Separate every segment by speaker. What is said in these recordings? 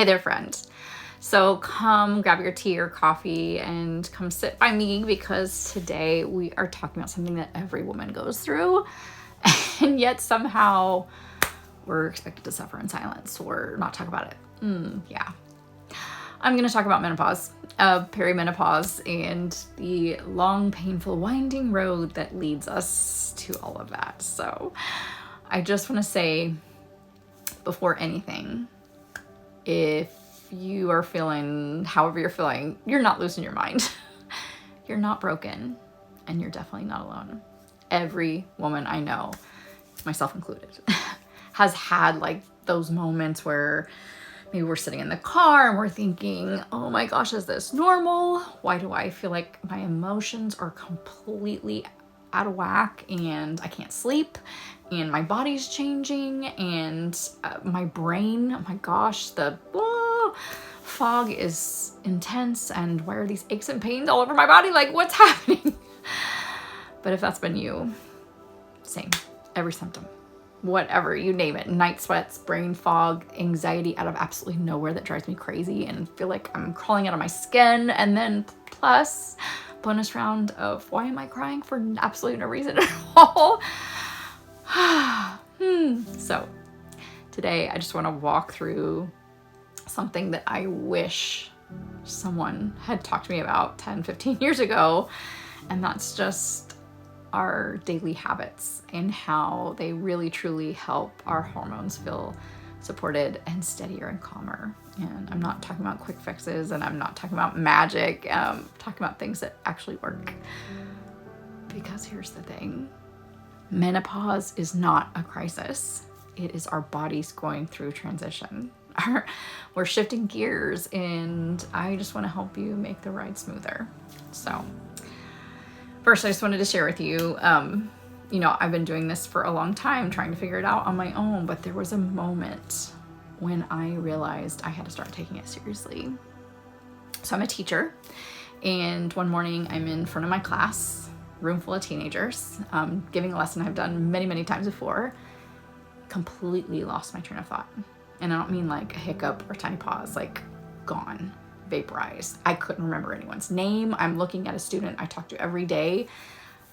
Speaker 1: Hey there, friend. So come grab your tea or coffee and come sit by me, because today we are talking about something that every woman goes through, and yet somehow we're expected to suffer in silence or not talk about it. Yeah. I'm going to talk about menopause, perimenopause, and the long, painful, winding road that leads us to all of that. So I just want to say, before anything, if you are feeling however you're feeling, you're not losing your mind. You're not broken, and you're definitely not alone. Every woman I know, myself included, has had like those moments where maybe we're sitting in the car and we're thinking, oh my gosh, is this normal? Why do I feel like my emotions are completely out of whack and I can't sleep and my body's changing and my brain, oh my gosh, the fog is intense, and why are these aches and pains all over my body? Like, what's happening? But if that's been you, same, every symptom, whatever, you name it, night sweats, brain fog, anxiety out of absolutely nowhere that drives me crazy and feel like I'm crawling out of my skin, and then plus bonus round of why am I crying for absolutely no reason at all. So today I just want to walk through something that I wish someone had talked to me about 10, 15 years ago, and that's just our daily habits and how they really truly help our hormones feel supported and steadier and calmer. And I'm not talking about quick fixes, and I'm not talking about magic. I'm talking about things that actually work. Because here's the thing. Menopause is not a crisis. It is our bodies going through transition. We're shifting gears, and I just want to help you make the ride smoother. So first, I just wanted to share with you, I've been doing this for a long time, trying to figure it out on my own, but there was a moment when I realized I had to start taking it seriously. So I'm a teacher, and one morning I'm in front of my class, room full of teenagers, giving a lesson I've done many, many times before, completely lost my train of thought. And I don't mean like a hiccup or a tiny pause, like gone, vaporized. I couldn't remember anyone's name. I'm looking at a student I talk to every day,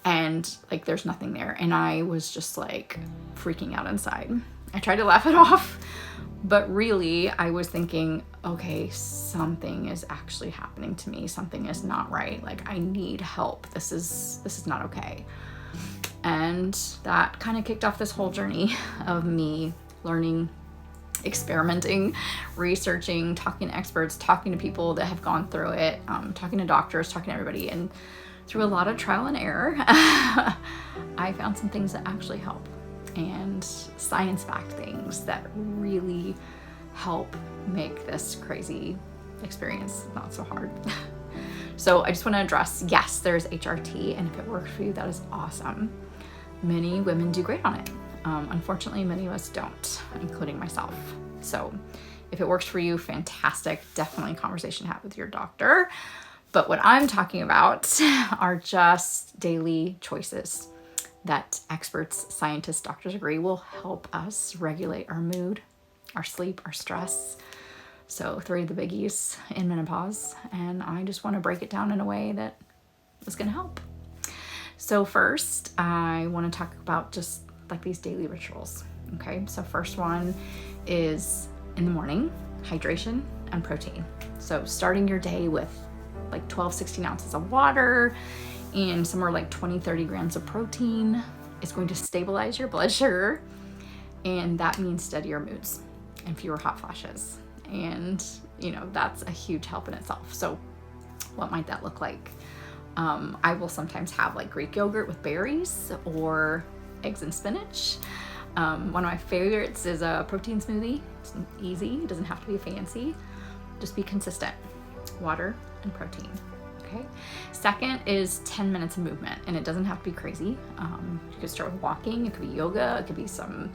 Speaker 1: and like there's nothing there. And I was just like freaking out inside. I tried to laugh it off, but really I was thinking, okay, something is actually happening to me. Something is not right. Like, I need help. This is not okay. And that kind of kicked off this whole journey of me learning, experimenting, researching, talking to experts, talking to people that have gone through it, talking to doctors, talking to everybody. And through a lot of trial and error, I found some things that actually help, and science-backed things that really help make this crazy experience not so hard. So I just want to address, yes, there's HRT, and if it works for you, that is awesome. Many women do great on it. Unfortunately, many of us don't, including myself. So if it works for you, fantastic. Definitely a conversation to have with your doctor. But what I'm talking about are just daily choices that experts, scientists, doctors agree will help us regulate our mood, our sleep, our stress. So 3 of the biggies in menopause. And I just want to break it down in a way that is going to help. So first, I want to talk about just like these daily rituals. Okay, so first one is in the morning, hydration and protein. So starting your day with like 12, 16 ounces of water and somewhere like 20, 30 grams of protein is going to stabilize your blood sugar. And that means steadier moods and fewer hot flashes. And, that's a huge help in itself. So what might that look like? I will sometimes have like Greek yogurt with berries or eggs and spinach. One of my favorites is a protein smoothie. It's easy. It doesn't have to be fancy. Just be consistent. Water and protein. Okay. Second is 10 minutes of movement, and it doesn't have to be crazy. You could start with walking. It could be yoga. It could be some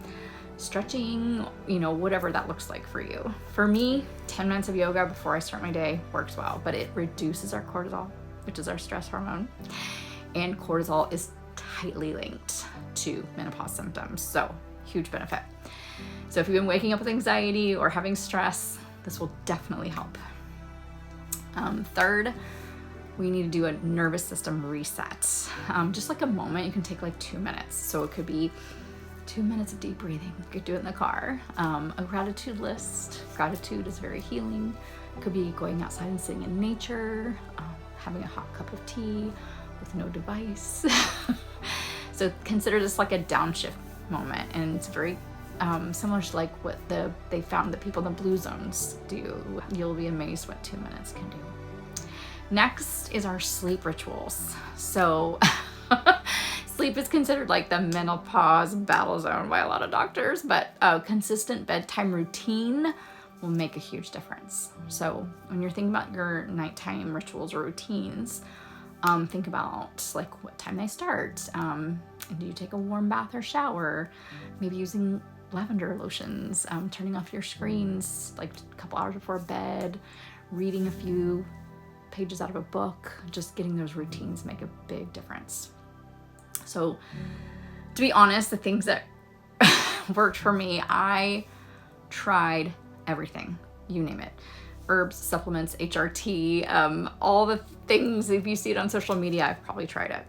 Speaker 1: stretching, whatever that looks like for you. For me, 10 minutes of yoga before I start my day works well, but it reduces our cortisol, which is our stress hormone. And cortisol is tightly linked to menopause symptoms. So huge benefit. So if you've been waking up with anxiety or having stress, This will definitely help. Third, we need to do a nervous system reset. Just like a moment, you can take like 2 minutes. So it could be 2 minutes of deep breathing. You could do it in the car. A gratitude list. Gratitude is very healing. It could be going outside and sitting in nature, having a hot cup of tea with no device. So consider this like a downshift moment, and it's very similar to like what they found that people in the blue zones do. You'll be amazed what 2 minutes can do. Next is our sleep rituals. So sleep is considered like the menopause battle zone by a lot of doctors, but a consistent bedtime routine will make a huge difference. So when you're thinking about your nighttime rituals or routines, think about like what time they start. Do you take a warm bath or shower? Maybe using lavender lotions, turning off your screens like a couple hours before bed, reading a few pages out of a book. Just getting those routines make a big difference. So to be honest, the things that worked for me, I tried everything, you name it. Herbs, supplements, HRT, all the things, if you see it on social media, I've probably tried it.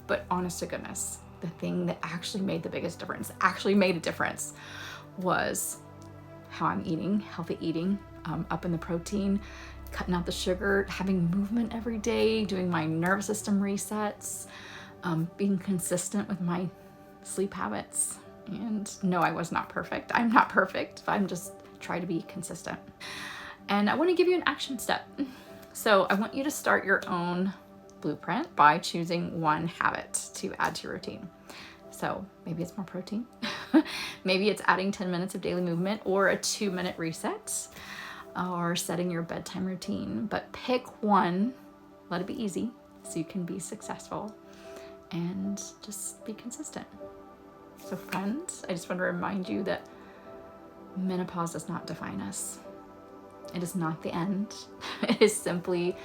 Speaker 1: But honest to goodness, the thing that actually made the biggest difference, was how I'm eating, healthy eating, up in the protein, cutting out the sugar, having movement every day, doing my nervous system resets, being consistent with my sleep habits. And no, I was not perfect. I'm not perfect, but I'm just trying to be consistent. And I want to give you an action step. So I want you to start your own blueprint by choosing one habit to add to your routine. So maybe it's more protein. Maybe it's adding 10 minutes of daily movement, or a 2-minute reset, or setting your bedtime routine. But pick one, let it be easy so you can be successful, and just be consistent. So friends, I just want to remind you that menopause does not define us. It is not the end. It is simply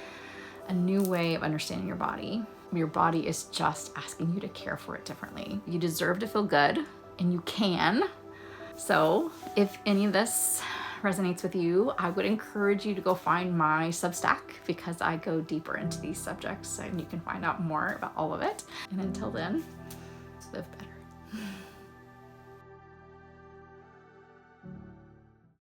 Speaker 1: a new way of understanding your body. Your body is just asking you to care for it differently. You deserve to feel good, and you can. So if any of this resonates with you, I would encourage you to go find my SUBSTACK, because I go deeper into these subjects and you can find out more about all of it. And until then, live better.